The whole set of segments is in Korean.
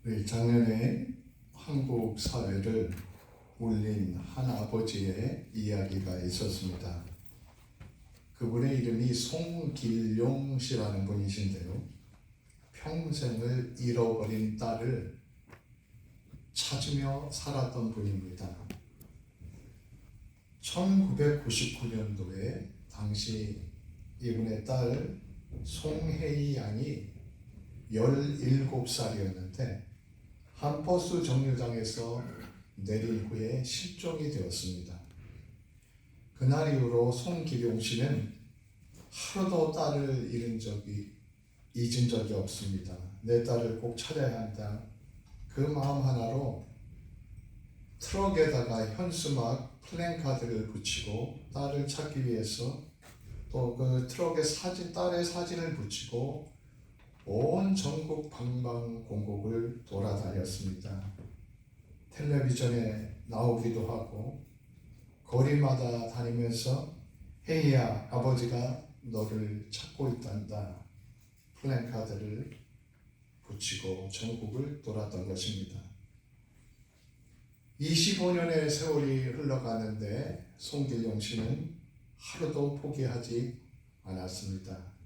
우리 작년에 한국 사회를 울린 한 아버지의 이야기가 있었습니다. 그분의 이름이 송길용 씨라는 분이신데요. 평생을 잃어버린 딸을 찾으며 살았던 분입니다. 1999년도에 당시 이분의 딸 송혜희 양이 17살이었는데 한 버스 정류장에서 내린 후에 실종이 되었습니다. 그날 이후로 송길용 씨는 하루도 딸을 잊은 적이 없습니다. 내 딸을 꼭 찾아야 한다. 그 마음 하나로 트럭에다가 현수막 플랜카드를 붙이고 딸을 찾기 위해서 또 그 트럭에 딸의 사진을 붙이고 온 전국 방방곡곡을 돌아다녔습니다. 텔레비전에 나오기도 하고 거리마다 다니면서 혜희야, 아버지가 너를 찾고 있단다. 플랜카드를 붙이고 전국을 돌았던 것입니다. 25년의 세월이 흘러가는데 송길용 씨는 하루도 포기하지 않았습니다.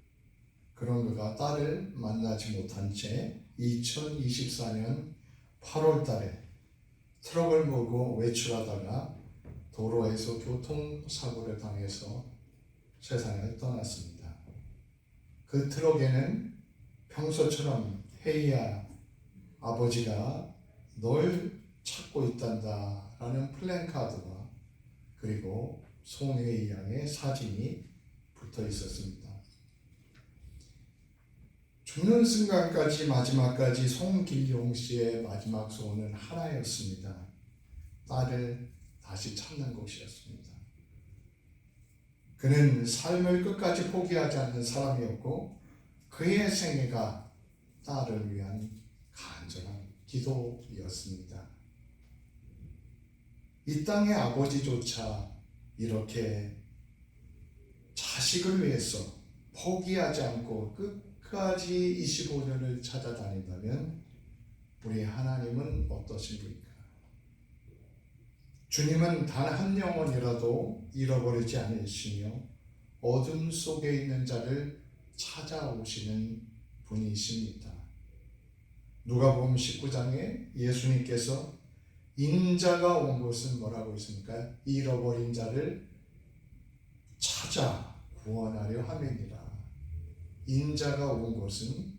그런 그가 딸을 만나지 못한 채 2024년 8월 달에 트럭을 몰고 외출하다가 도로에서 교통사고를 당해서 세상을 떠났습니다. 그 트럭에는 평소처럼 혜희야, 아버지가 널 찾고 있단다 라는 플랜카드와 그리고 송혜희 양의 사진이 붙어 있었습니다. 죽는 순간까지 마지막까지 송길용 씨의 마지막 소원은 하나였습니다. 딸을 다시 찾는 것이었습니다. 그는 삶을 끝까지 포기하지 않는 사람이었고 그의 생애가 딸을 위한 간절한 기도였습니다. 이 땅의 아버지조차 이렇게 자식을 위해서 포기하지 않고 끝까지 25년을 찾아다닌다면 우리 하나님은 어떠십니까? 주님은 단 한 영혼이라도 잃어버리지 않으시며 어둠 속에 있는 자를 찾아오시는 분이십니다. 누가복음 19장에 예수님께서 인자가 온 것은 뭐라고 했습니까? 잃어버린 자를 찾아 구원하려 함이니라. 인자가 온 것은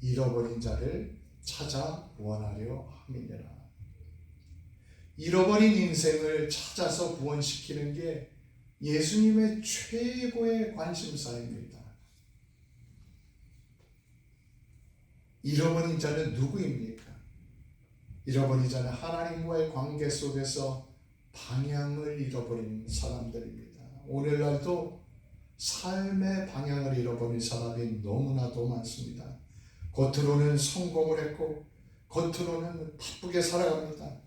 잃어버린 자를 찾아 구원하려 함이니라. 잃어버린 인생을 찾아서 구원시키는 게 예수님의 최고의 관심사입니다. 잃어버린 자는 누구입니까? 잃어버린 자는 하나님과의 관계 속에서 방향을 잃어버린 사람들입니다. 오늘날도 삶의 방향을 잃어버린 사람이 너무나도 많습니다. 겉으로는 성공을 했고 겉으로는 바쁘게 살아갑니다.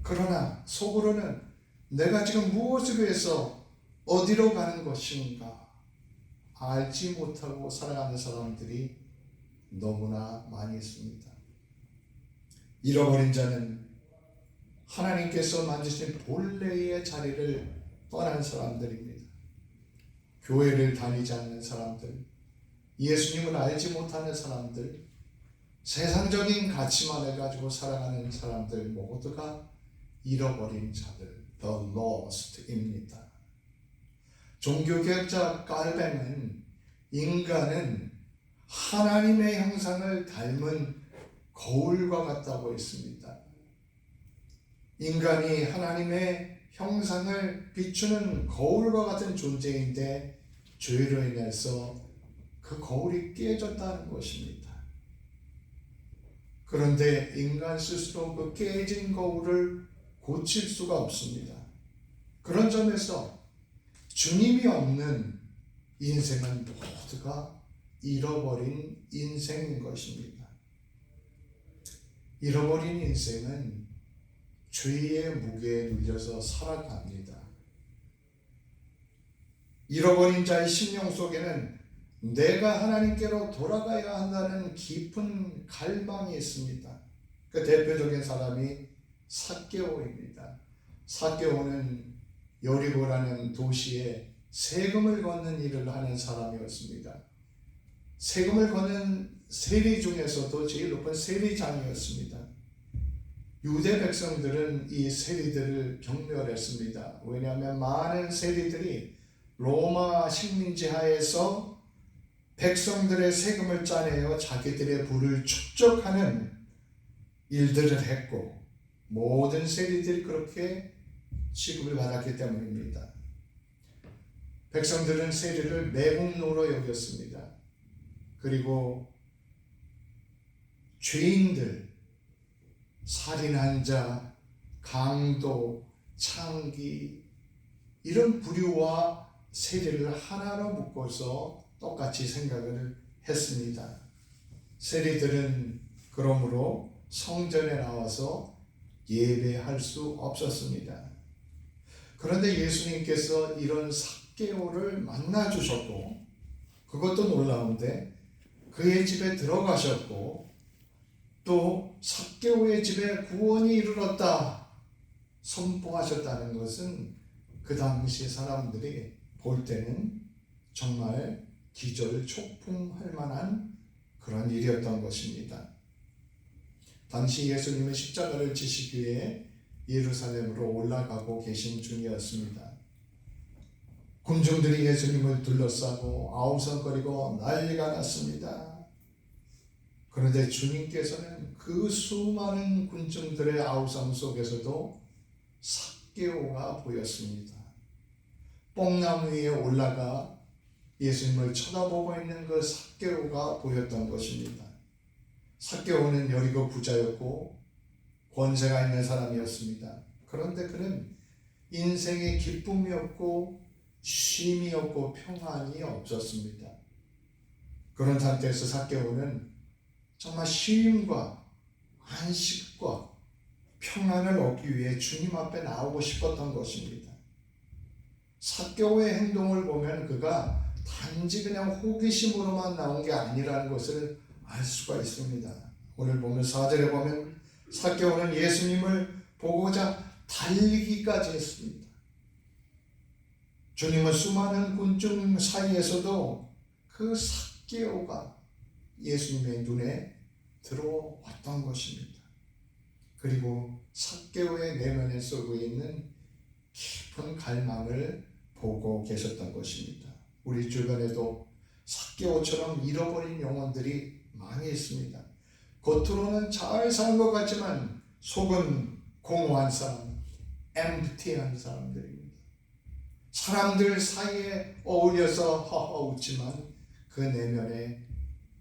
그러나 속으로는 내가 지금 무엇을 위해서 어디로 가는 것인가 알지 못하고 살아가는 사람들이 너무나 많이 있습니다. 잃어버린 자는 하나님께서 만드신 본래의 자리를 떠난 사람들입니다. 교회를 다니지 않는 사람들, 예수님을 알지 못하는 사람들, 세상적인 가치만을 가지고 살아가는 사람들 모두가 잃어버린 자들, the lost입니다. 종교개혁자 깔뱅은 인간은 하나님의 형상을 닮은 거울과 같다고 했습니다. 인간이 하나님의 형상을 비추는 거울과 같은 존재인데 죄로 인해서 그 거울이 깨졌다는 것입니다. 그런데 인간 스스로 그 깨진 거울을 고칠 수가 없습니다. 그런 점에서 주님이 없는 인생은 모두가 잃어버린 인생인 것입니다. 잃어버린 인생은 죄의 무게에 눌려서 살아갑니다. 잃어버린 자의 심령 속에는 내가 하나님께로 돌아가야 한다는 깊은 갈망이 있습니다. 그 대표적인 사람이 삭개오입니다. 삭개오는 여리고라는 도시에 세금을 걷는 일을 하는 사람이었습니다. 세금을 걷는 세리 중에서도 제일 높은 세리장이었습니다. 유대 백성들은 이 세리들을 경멸했습니다. 왜냐하면 많은 세리들이 로마 식민지 하에서 백성들의 세금을 짜내어 자기들의 부를 축적하는 일들을 했고, 모든 세리들이 그렇게 취급을 받았기 때문입니다. 백성들은 세리를 매국노로 여겼습니다. 그리고 죄인들, 살인한 자, 강도, 창기, 이런 부류와 세리를 하나로 묶어서 똑같이 생각을 했습니다. 세리들은 그러므로 성전에 나와서 예배할 수 없었습니다. 그런데 예수님께서 이런 삭개오를 만나 주셨고, 그것도 놀라운데 그의 집에 들어가셨고, 또 삭개오의 집에 구원이 이르렀다 선포하셨다는 것은 그 당시 사람들이 볼 때는 정말 기절초풍할 만한 그런 일이었던 것입니다. 당시 예수님은 십자가를 지시기 위해 예루살렘으로 올라가고 계신 중이었습니다. 군중들이 예수님을 둘러싸고 아우성거리고 난리가 났습니다. 그런데 주님께서는 그 수많은 군중들의 아우성 속에서도 삭개오가 보였습니다. 뽕나무 위에 올라가 예수님을 쳐다보고 있는 그 삭개오가 보였던 것입니다. 삭개오는 여리고 부자였고 권세가 있는 사람이었습니다. 그런데 그는 인생에 기쁨이 없고 쉼이 없고 평안이 없었습니다. 그런 상태에서 삭개오는 정말 쉼과 안식과 평안을 얻기 위해 주님 앞에 나오고 싶었던 것입니다. 삭개오의 행동을 보면 그가 단지 그냥 호기심으로만 나온 게 아니라는 것을 알 수가 있습니다. 오늘 보면 4절에 보면 삭개오는 예수님을 보고자 달리기까지 했습니다. 주님은 수많은 군중 사이에서도 그 삭개오가 예수님의 눈에 들어왔던 것입니다. 그리고 삭개오의 내면에 쏘고 있는 깊은 갈망을 보고 계셨던 것입니다. 우리 주변에도 삭개오처럼 잃어버린 영혼들이 많이 있습니다. 겉으로는 잘 사는 것 같지만 속은 공허한 사람, empty한 사람들입니다. 사람들 사이에 어울려서 허허 웃지만 그 내면에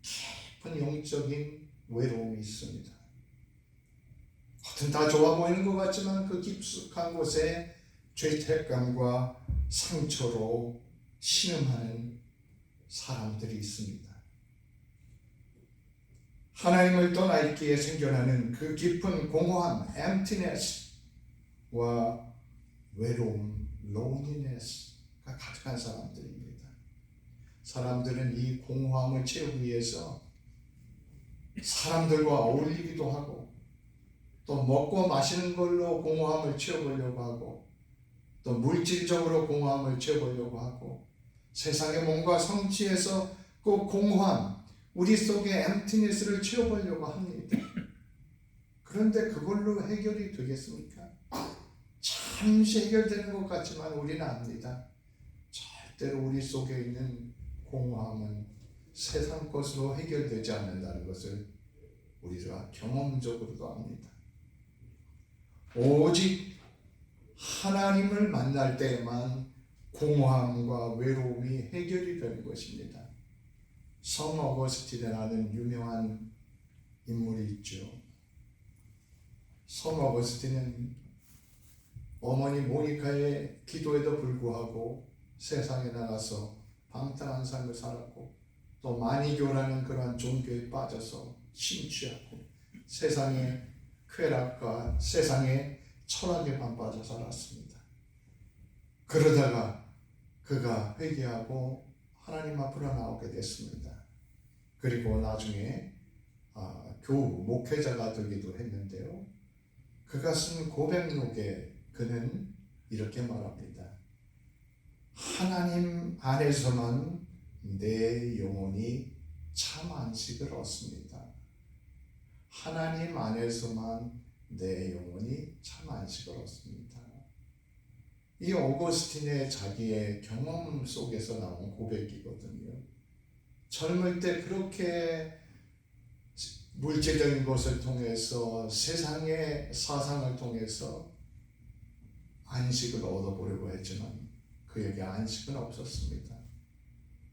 깊은 영적인 외로움이 있습니다. 겉은 다 좋아 보이는 것 같지만 그 깊숙한 곳에 죄책감과 상처로 신음하는 사람들이 있습니다. 하나님을 떠나 있기에 생겨나는 그 깊은 공허함, emptiness와 외로움, loneliness가 가득한 사람들입니다. 사람들은 이 공허함을 채우기 위해서 사람들과 어울리기도 하고, 또 먹고 마시는 걸로 공허함을 채워보려고 하고, 또 물질적으로 공허함을 채워보려고 하고, 세상에 뭔가 성취해서 그 공허함, 우리 속에 emptiness를 채워보려고 합니다. 그런데 그걸로 해결이 되겠습니까? 잠시 해결되는 것 같지만 우리는 압니다. 절대로 우리 속에 있는 공허함은 세상 것으로 해결되지 않는다는 것을 우리가 경험적으로도 압니다. 오직 하나님을 만날 때에만 공허함과 외로움이 해결이 되는 것입니다. 성 어거스틴이라는 유명한 인물이 있죠. 성 어거스틴은 어머니 모니카의 기도에도 불구하고 세상에 나가서 방탕한 삶을 살았고, 또 마니교라는 그러한 종교에 빠져서 심취하고 세상의 쾌락과 세상의 철학에만 빠져 살았습니다. 그러다가 그가 회개하고 하나님 앞으로 나오게 됐습니다. 그리고 나중에 교우 목회자가 되기도 했는데요. 그가 쓴 고백록에 그는 이렇게 말합니다. 하나님 안에서만 내 영혼이 참 안식을 얻습니다. 하나님 안에서만 내 영혼이 참 안식을 얻습니다. 이 오거스틴의 자기의 경험 속에서 나온 고백이거든요. 젊을 때 그렇게 물질적인 것을 통해서 세상의 사상을 통해서 안식을 얻어보려고 했지만 그에게 안식은 없었습니다.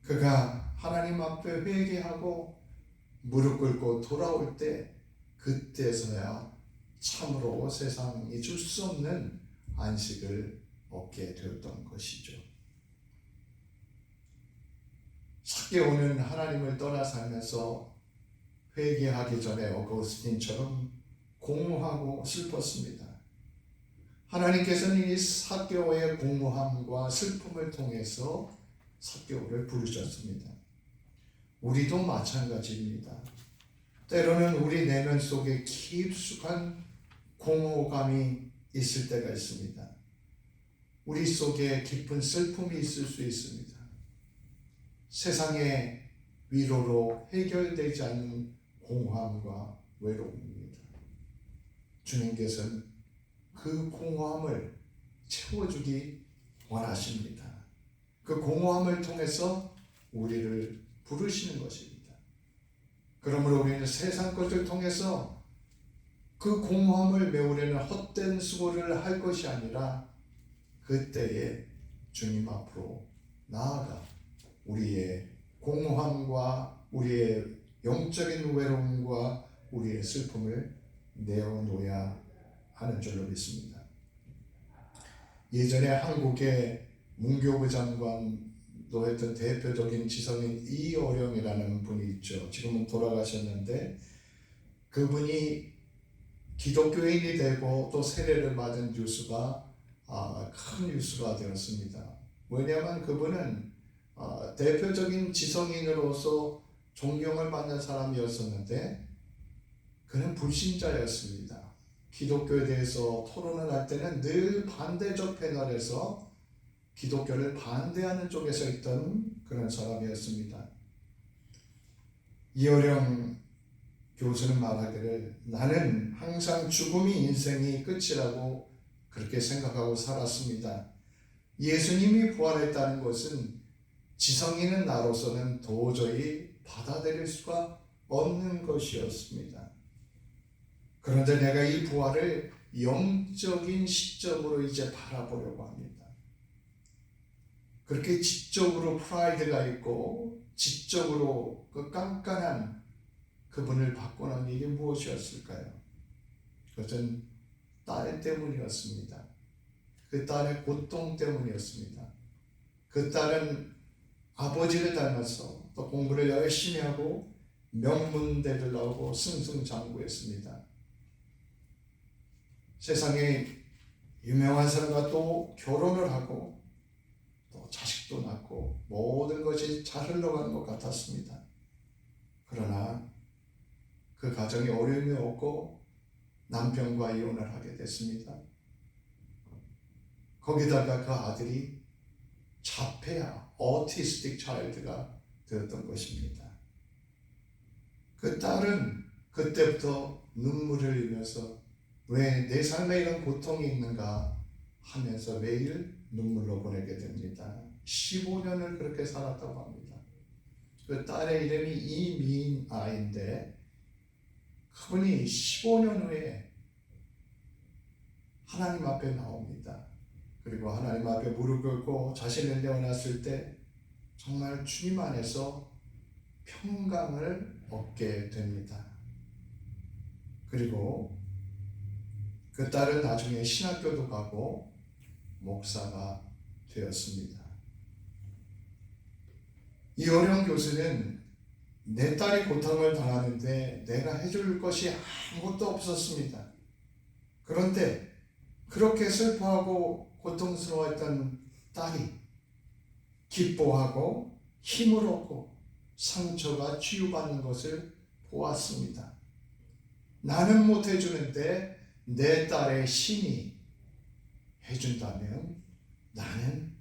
그가 하나님 앞에 회개하고 무릎 꿇고 돌아올 때 그때서야 참으로 세상이 줄 수 없는 안식을 얻게 되었던 것이죠. 삭개오는 하나님을 떠나 살면서 회개하기 전에 어거스틴처럼 공허하고 슬펐습니다. 하나님께서는 이 삭개오의 공허함과 슬픔을 통해서 삭개오를 부르셨습니다. 우리도 마찬가지입니다. 때로는 우리 내면 속에 깊숙한 공허감이 있을 때가 있습니다. 우리 속에 깊은 슬픔이 있을 수 있습니다. 세상의 위로로 해결되지 않는 공허함과 외로움입니다. 주님께서는 그 공허함을 채워주기 원하십니다. 그 공허함을 통해서 우리를 부르시는 것입니다. 그러므로 우리는 세상 것을 통해서 그 공허함을 메우려는 헛된 수고를 할 것이 아니라 그때에 주님 앞으로 나아가 우리의 공허함과 우리의 영적인 외로움과 우리의 슬픔을 내어놓아야 하는 줄로 믿습니다. 예전에 한국의 문교부 장관도 했던 대표적인 지성인 이어령이라는 분이 있죠. 지금은 돌아가셨는데 그분이 기독교인이 되고 또 세례를 받은 뉴스가 큰 뉴스가 되었습니다. 왜냐하면 그분은 대표적인 지성인으로서 존경을 받는 사람이었었는데 그는 불신자였습니다. 기독교에 대해서 토론을 할 때는 늘 반대적 패널에서 기독교를 반대하는 쪽에 서 있던 그런 사람이었습니다. 이어령 교수는 말하기를 나는 항상 죽음이 인생이 끝이라고 그렇게 생각하고 살았습니다. 예수님이 부활했다는 것은 지성인은 나로서는 도저히 받아들일 수가 없는 것이었습니다. 그런데 내가 이 부활을 영적인 시점으로 이제 바라보려고 합니다. 그렇게 지적으로 프라이드가 있고 지적으로 그 깐깐한 그분을 바꾸는 이게 무엇이었을까요? 그것은 딸 때문이었습니다. 그 딸의 고통 때문이었습니다. 그 딸은 아버지를 닮아서 또 공부를 열심히 하고 명문대를 나오고 승승장구했습니다. 세상에 유명한 사람과 또 결혼을 하고 또 자식도 낳고 모든 것이 잘 흘러가는 것 같았습니다. 그러나 그 가정이 어려움이 없고 남편과 이혼을 하게 됐습니다. 거기다가 그 아들이 자폐아, 오티스틱 차일드가 되었던 것입니다. 그 딸은 그때부터 눈물을 흘리면서 왜 내 삶에 이런 고통이 있는가 하면서 매일 눈물로 보내게 됩니다. 15년을 그렇게 살았다고 합니다. 그 딸의 이름이 이미인 아인데 그분이 15년 후에 하나님 앞에 나옵니다. 그리고 하나님 앞에 무릎 꿇고 자신을 내어놨을 때 정말 주님 안에서 평강을 얻게 됩니다. 그리고 그 딸은 나중에 신학교도 가고 목사가 되었습니다. 이어령 교수는 내 딸이 고통을 당하는데 내가 해줄 것이 아무것도 없었습니다. 그런데 그렇게 슬퍼하고 고통스러워했던 딸이 기뻐하고 힘을 얻고 상처가 치유받는 것을 보았습니다. 나는 못 해주는데 내 딸의 신이 해준다면 나는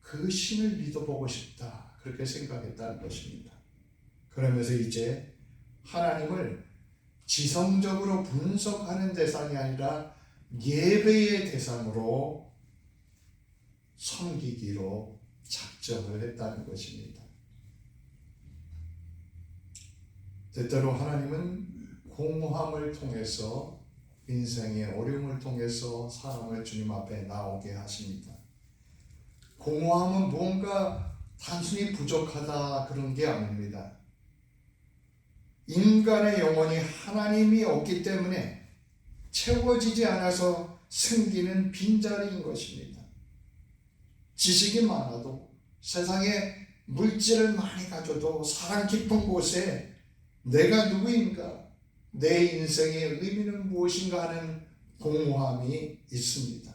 그 신을 믿어보고 싶다. 그렇게 생각했다는 것입니다. 그러면서 이제 하나님을 지성적으로 분석하는 대상이 아니라 예배의 대상으로 섬기기로 작정을 했다는 것입니다. 때때로 하나님은 공허함을 통해서 인생의 어려움을 통해서 사람을 주님 앞에 나오게 하십니다. 공허함은 뭔가 단순히 부족하다 그런 게 아닙니다. 인간의 영혼이 하나님이 없기 때문에 채워지지 않아서 생기는 빈자리인 것입니다. 지식이 많아도 세상에 물질을 많이 가져도 사랑 깊은 곳에 내가 누구인가, 내 인생의 의미는 무엇인가 하는 공허함이 있습니다.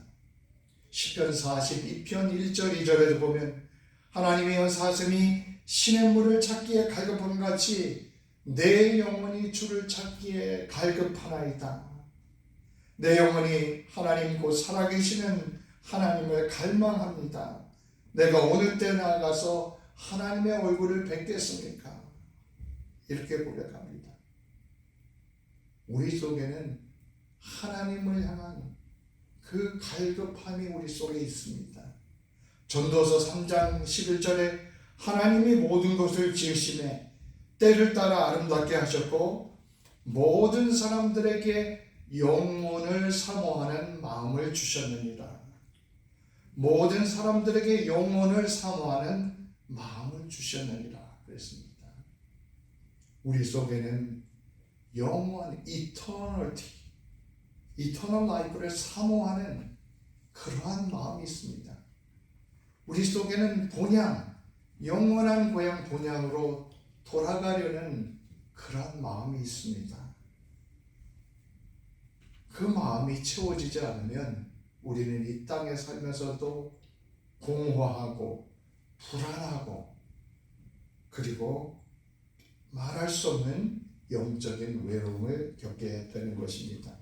시편 42편 1절 2절에도 보면 하나님의 사슴이 시냇물을 찾기에 갈급함 같이 내 영혼이 주를 찾기에 갈급하나이다. 내 영혼이 하나님 곧 살아계시는 하나님을 갈망합니다. 내가 어느 때 나가서 하나님의 얼굴을 뵙겠습니까? 이렇게 고백합니다. 우리 속에는 하나님을 향한 그 갈급함이 우리 속에 있습니다. 전도서 3장 11절에 하나님이 모든 것을 지으심에 때를 따라 아름답게 하셨고 모든 사람들에게 영혼을 사모하는 마음을 주셨느니라. 모든 사람들에게 영혼을 사모하는 마음을 주셨느니라 그랬습니다. 우리 속에는 영원, 이터널 라이프를 사모하는 그러한 마음이 있습니다. 우리 속에는 본향, 영원한 고향 본향으로 돌아가려는 그러한 마음이 있습니다. 그 마음이 채워지지 않으면 우리는 이 땅에 살면서도 공허하고 불안하고 그리고 말할 수 없는 영적인 외로움을 겪게 되는 것입니다.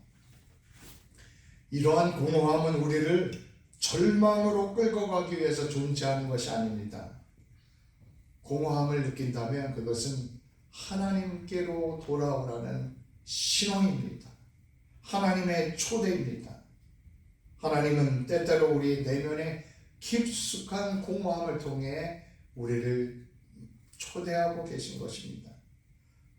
이러한 공허함은 우리를 절망으로 끌고 가기 위해서 존재하는 것이 아닙니다. 공허함을 느낀다면 그것은 하나님께로 돌아오라는 신호입니다. 하나님의 초대입니다. 하나님은 때때로 우리 내면의 깊숙한 공허함을 통해 우리를 초대하고 계신 것입니다.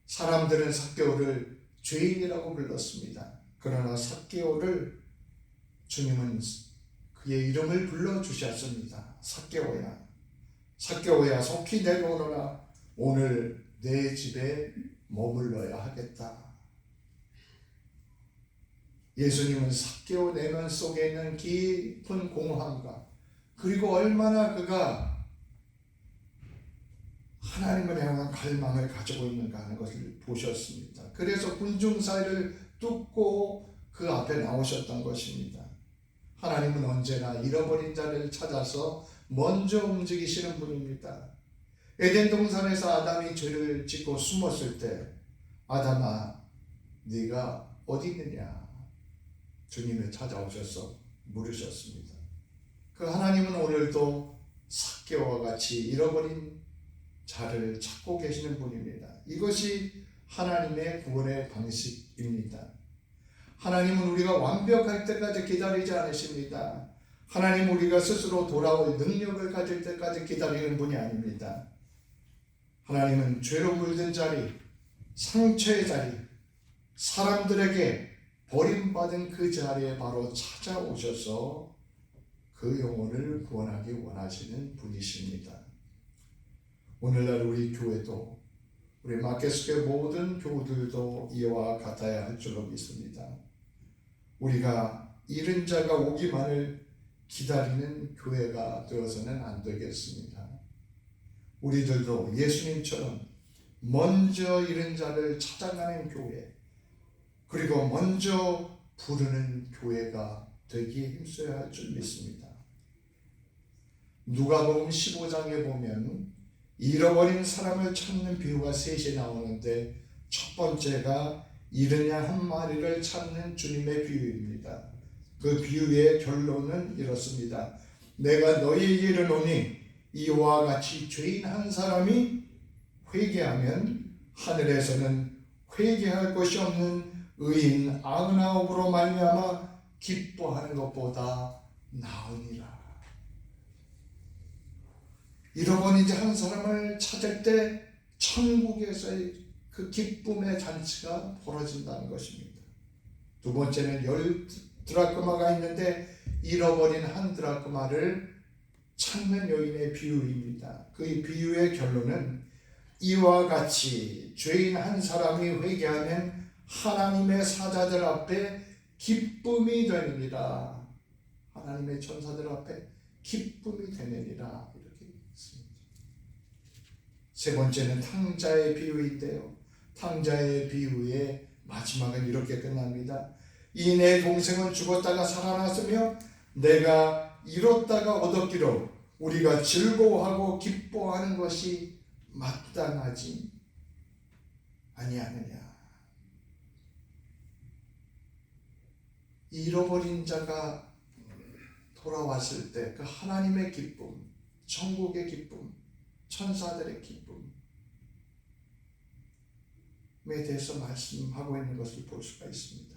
사람들은 삭개오를 죄인이라고 불렀습니다. 그러나 삭개오를 주님은 그의 이름을 불러주셨습니다. 삭개오야 속히 내려오너라. 오늘 내 집에 머물러야 하겠다. 예수님은 삭개오 내면 속에 있는 깊은 공허함과 그리고 얼마나 그가 하나님을 향한 갈망을 가지고 있는가 하는 것을 보셨습니다. 그래서 군중 사이를 뚫고 그 앞에 나오셨던 것입니다. 하나님은 언제나 잃어버린 자를 찾아서 먼저 움직이시는 분입니다. 에덴 동산에서 아담이 죄를 짓고 숨었을 때 아담아 네가 어디 있느냐 주님을 찾아오셔서 물으셨습니다. 그 하나님은 오늘도 삭개오와 같이 잃어버린 자를 찾고 계시는 분입니다. 이것이 하나님의 구원의 방식입니다. 하나님은 우리가 완벽할 때까지 기다리지 않으십니다. 하나님은 우리가 스스로 돌아올 능력을 가질 때까지 기다리는 분이 아닙니다. 하나님은 죄로 물든 자리, 상처의 자리, 사람들에게 버림받은 그 자리에 바로 찾아오셔서 그 영혼을 구원하기 원하시는 분이십니다. 오늘날 우리 교회도 우리 마켓스교회 모든 교우들도 이와 같아야 할 줄로 믿습니다. 우리가 잃은 자가 오기만을 기다리는 교회가 되어서는 안 되겠습니다. 우리들도 예수님처럼 먼저 잃은 자를 찾아가는 교회, 그리고 먼저 부르는 교회가 되기에 힘써야 할 줄 믿습니다. 누가복음 15장에 보면 잃어버린 사람을 찾는 비유가 셋이 나오는데 첫 번째가 잃은 양 한 마리를 찾는 주님의 비유입니다. 그 비유의 결론은 이렇습니다. 내가 너희에게 이르노니 이와 같이 죄인 한 사람이 회개하면 하늘에서는 회개할 것이 없는 의인 99으로 말미암아 기뻐하는 것보다 나으니라. 잃어버린 한 사람을 찾을 때 천국에서의 그 기쁨의 잔치가 벌어진다는 것입니다. 두 번째는 10드라크마가 있는데 잃어버린 한 드라크마를 찾는 여인의 비유입니다. 그 비유의 결론은 이와 같이 죄인 한 사람이 회개하면 하나님의 사자들 앞에 기쁨이 되느니라. 하나님의 천사들 앞에 기쁨이 되느니라. 이렇게 있습니다. 세 번째는 탕자의 비유인데요. 탕자의 비유의 마지막은 이렇게 끝납니다. 이 내 동생은 죽었다가 살아났으며 내가 잃었다가 얻었기로 우리가 즐거워하고 기뻐하는 것이 마땅하지 아니하느냐. 잃어버린 자가 돌아왔을 때 그 하나님의 기쁨, 천국의 기쁨, 천사들의 기쁨에 대해서 말씀하고 있는 것을 볼 수가 있습니다.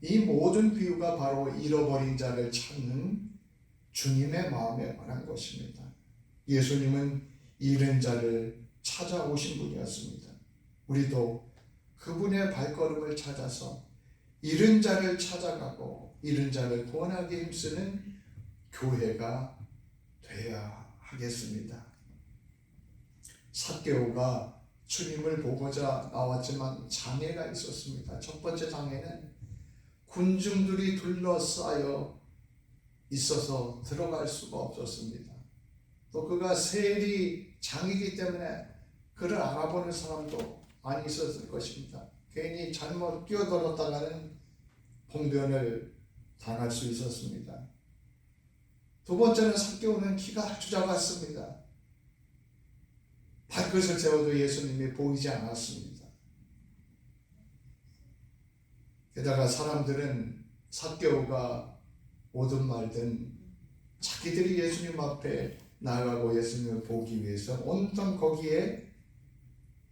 이 모든 비유가 바로 잃어버린 자를 찾는 주님의 마음에 관한 것입니다. 예수님은 잃은 자를 찾아오신 분이었습니다. 우리도 그분의 발걸음을 찾아서 잃은 자를 찾아가고 잃은 자를 구원하기 힘쓰는 교회가 되어야 하겠습니다. 삭개오가 주님을 보고자 나왔지만 장애가 있었습니다. 첫 번째 장애는 군중들이 둘러싸여 있어서 들어갈 수가 없었습니다. 또 그가 세리 장이기 때문에 그를 알아보는 사람도 많이 있었을 것입니다. 괜히 잘못 끼어들었다가는 봉변을 당할 수 있었습니다. 두 번째는 삭개오는 키가 아주 작았습니다. 발끝을 세워도 예수님이 보이지 않았습니다. 게다가 사람들은 삭개오가 오든 말든 자기들이 예수님 앞에 나아가고 예수님을 보기 위해서 온통 거기에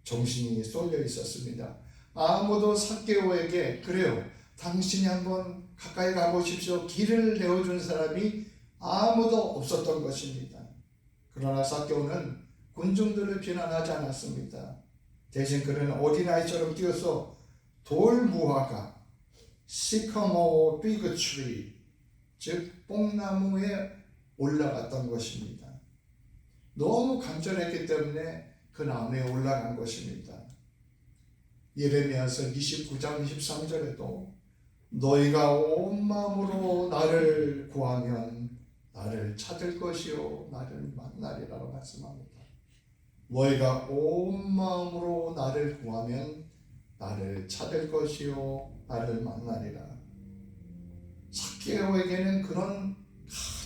정신이 쏠려 있었습니다. 아무도 삭개오에게 그래요, 당신이 한번 가까이 가보십시오, 길을 내어준 사람이 아무도 없었던 것입니다. 그러나 삭개오는 군중들을 비난하지 않았습니다. 대신 그는 어린아이처럼 뛰어서 돌무화과 시커머 비그 트리, 즉 뽕나무에 올라갔던 것입니다. 너무 간절했기 때문에 그 나무에 올라간 것입니다. 예레미야서 29장 23절에도 너희가 온 마음으로 나를 구하면 나를 찾을 것이요 나를 만나리라고 말씀합니다. 너희가 온 마음으로 나를 구하면 나를 찾을 것이요 나를 만나리라. 삭개오에게는 그런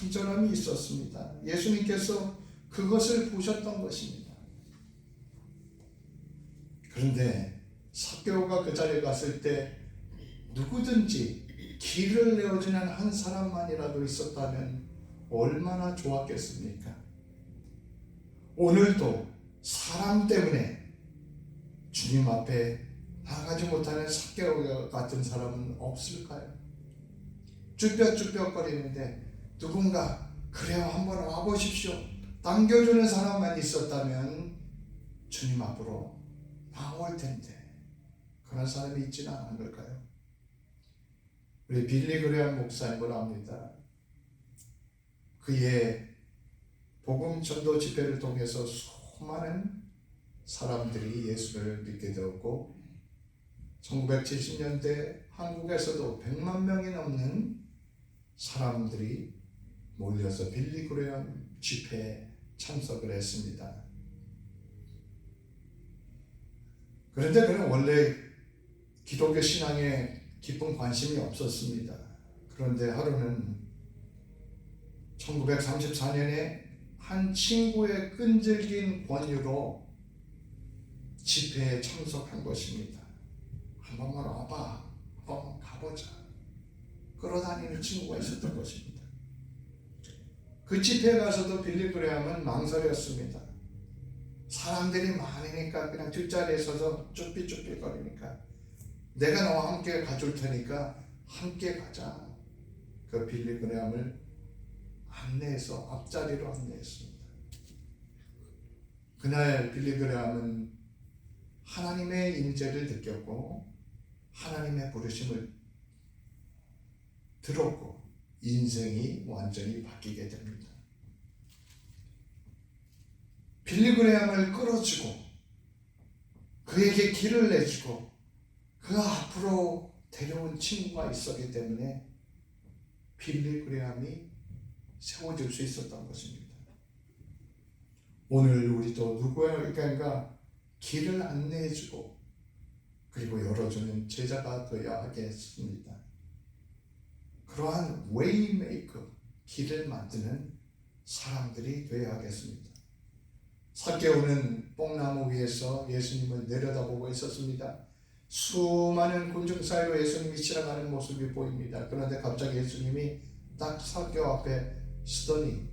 간절함이 있었습니다. 예수님께서 그것을 보셨던 것입니다. 그런데 삭개오가 그 자리에 갔을 때 누구든지 길을 내어주는 한 사람만이라도 있었다면 얼마나 좋았겠습니까? 오늘도 사람 때문에 주님 앞에 나가지 못하는 삭개오 같은 사람은 없을까요? 쭈뼛쭈뼛거리는데 누군가 그래요 한번 와보십시오 당겨주는 사람만 있었다면 주님 앞으로 나올 텐데 그런 사람이 있지는 않은 걸까요? 우리 빌리 그레엄 목사님을 압니다. 그의 복음 전도 집회를 통해서 수많은 사람들이 예수를 믿게 되었고 1970년대 한국에서도 100만 명이 넘는 사람들이 몰려서 빌리 그레엄 집회에 참석을 했습니다. 그런데 그는 원래 기독교 신앙에 깊은 관심이 없었습니다. 그런데 하루는 1934년에 한 친구의 끈질긴 권유로 집회에 참석한 것입니다. 한 번만 와봐, 한 번만 가보자. 끌어다니는 친구가 있었던 것입니다. 그 집회에 가서도 빌리 그레함은 망설였습니다. 사람들이 많으니까 그냥 뒷자리에 서서 쭈삣쭈삣거리니까 내가 너와 함께 가줄 테니까 함께 가자. 그 빌리 그레함을 안내해서 앞자리로 안내했습니다. 그날 빌리 그레함은 하나님의 임재를 느꼈고 하나님의 부르심을 들었고 인생이 완전히 바뀌게 됩니다. 빌리 그레함을 끌어주고 그에게 길을 내주고 그 앞으로 데려온 친구가 있었기 때문에 빌리 그레함이 세워질 수 있었던 것입니다. 오늘 우리도 누구에게인가 길을 안내해주고 그리고 열어주는 제자가 되어야 하겠습니다. 그러한 웨이메이커, 길을 만드는 사람들이 되어야 하겠습니다. 삭개오는 뽕나무 위에서 예수님을 내려다보고 있었습니다. 수많은 군중 사이로 예수님이 지나가는 모습이 보입니다. 그런데 갑자기 예수님이 딱 삭개오 앞에 서더니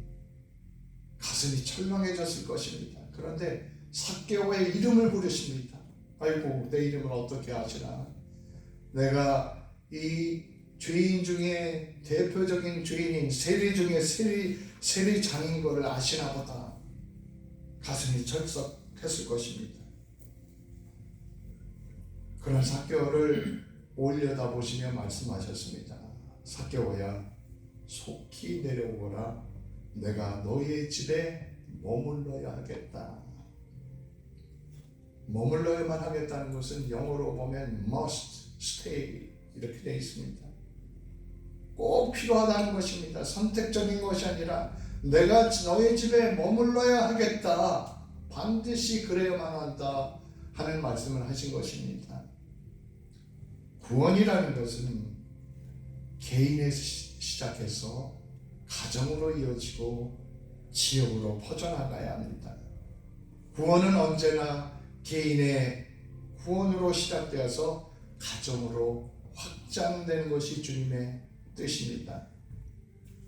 가슴이 철렁해졌을 것입니다. 그런데 삭개오의 이름을 부르십니다. 아이고, 내 이름을 어떻게 아시나? 내가 이 죄인 중에 대표적인 죄인인 세리 중에 세리장인 것을 아시나 보다. 가슴이 철썩했을 것입니다. 그런 삭개오를 올려다보시며 말씀하셨습니다. 삭개오야, 속히 내려오거라. 내가 너의 집에 머물러야 하겠다. 머물러야만 하겠다는 것은 영어로 보면 must stay 이렇게 되어 있습니다. 꼭 필요하다는 것입니다. 선택적인 것이 아니라 내가 너의 집에 머물러야 하겠다. 반드시 그래야만 한다 하는 말씀을 하신 것입니다. 구원이라는 것은 개인에서 시작해서 가정으로 이어지고 지역으로 퍼져나가야 합니다. 구원은 언제나 개인의 구원으로 시작되어서 가정으로 확장되는 것이 주님의 뜻입니다.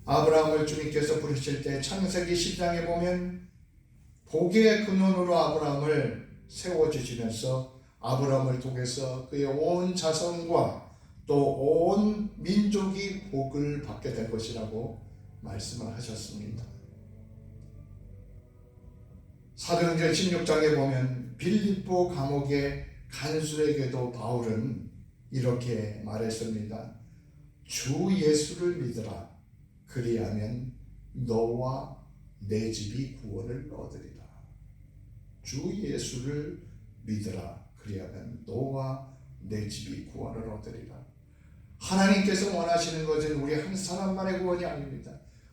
아브라함을 주님께서 부르실 때 창세기 10장에 보면 복의 근원으로 아브라함을 세워주시면서 아브라함을 통해서 그의 온 자손과 또 온 민족이 복을 받게 될 것이라고 말씀을 하셨습니다. 사도행전 16장에 보면 빌립보 감옥의 간수에게도 바울은 이렇게 말했습니다. 주 예수를 믿으라. 그리하면 너와 내 집이 구원을 얻으리라. 주 예수를 믿으라. 그리하면 너와 내 집이 구원을 얻으리라. 하나님께서 원하시는 것은 우리 한 사람만의 구원이 아닙니다.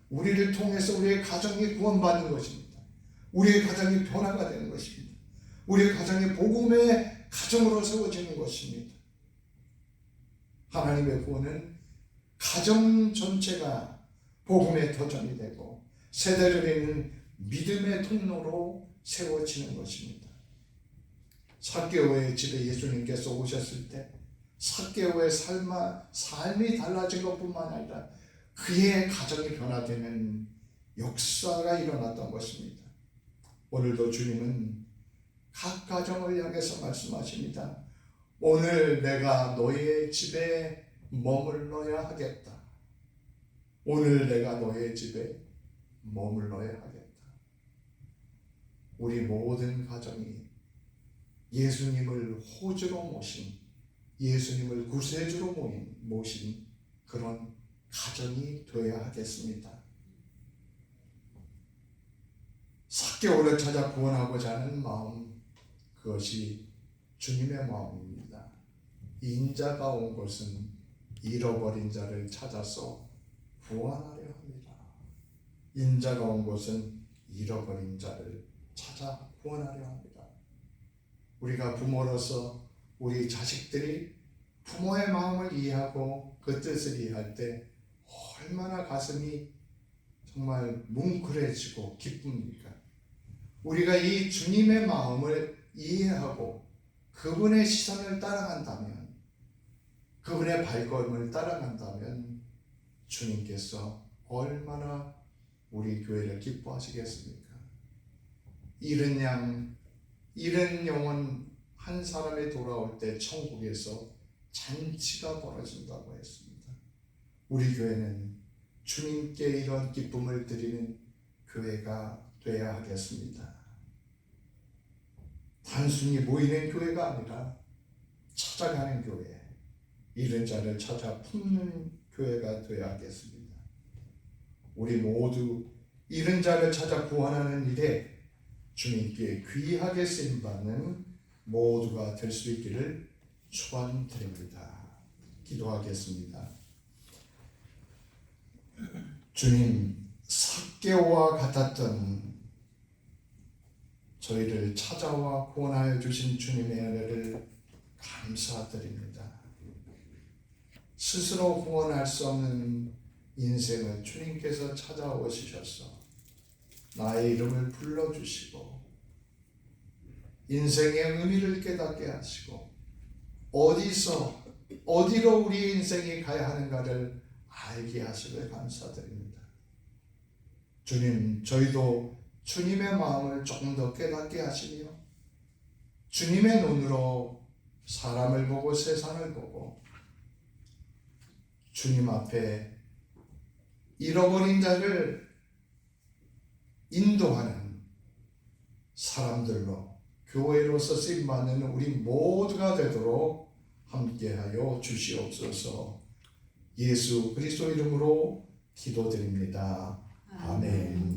우리를 통해서 우리의 가정이 구원받는 것입니다. 우리의 가정이 변화가 되는 것입니다. 우리의 가정이 복음의 가정으로 세워지는 것입니다. 하나님의 구원은 가정 전체가 복음의 터전이 되고 세대를 잇는 믿음의 통로로 세워지는 것입니다. 삭개오의 집에 예수님께서 오셨을 때 삭개오의 삶이 달라진 것뿐만 아니라 그의 가정이 변화되는 역사가 일어났던 것입니다. 오늘도 주님은 각 가정을 향해서 말씀하십니다. 오늘 내가 너의 집에 머물러야 하겠다. 오늘 내가 너의 집에 머물러야 하겠다. 우리 모든 가정이 예수님을 호주로 모신, 예수님을 구세주로 모신 그런 가정이 되어야 하겠습니다. 삭개오를 찾아 구원하고자 하는 마음, 그것이 주님의 마음입니다. 인자가 온 것은 잃어버린 자를 찾아서 구원하려 합니다. 인자가 온 것은 잃어버린 자를 찾아 구원하려 합니다. 우리가 부모로서 우리 자식들이 부모의 마음을 이해하고 그 뜻을 이해할 때 얼마나 가슴이 정말 뭉클해지고 기쁩니까? 우리가 이 주님의 마음을 이해하고 그분의 시선을 따라간다면, 그분의 발걸음을 따라간다면 주님께서 얼마나 우리 교회를 기뻐하시겠습니까? 잃은 양, 잃은 영혼 한 사람이 돌아올 때 천국에서 잔치가 벌어진다고 했습니다. 우리 교회는 주님께 이런 기쁨을 드리는 교회가 되어야 하겠습니다. 단순히 모이는 교회가 아니라 찾아가는 교회, 잃은 자를 찾아 품는 교회가 되어야 하겠습니다. 우리 모두 잃은 자를 찾아 구원하는 일에 주님께 귀하게 쓰임받는 모두가 될 수 있기를 축원드립니다. 기도하겠습니다. 주님, 삭개오와 같았던 저희를 찾아와 구원하여 주신 주님의 은혜를 감사드립니다. 스스로 구원할 수 없는 인생을 주님께서 찾아오시셔서 나의 이름을 불러주시고 인생의 의미를 깨닫게 하시고 어디로 우리 인생이 가야 하는가를 알게 하시길 감사드립니다. 주님, 저희도 주님의 마음을 조금 더 깨닫게 하시며 주님의 눈으로 사람을 보고 세상을 보고 주님 앞에 잃어버린 자를 인도하는 사람들로 교회로서 쓰임받는 우리 모두가 되도록 함께하여 주시옵소서. 예수 그리스도 이름으로 기도드립니다. 아멘.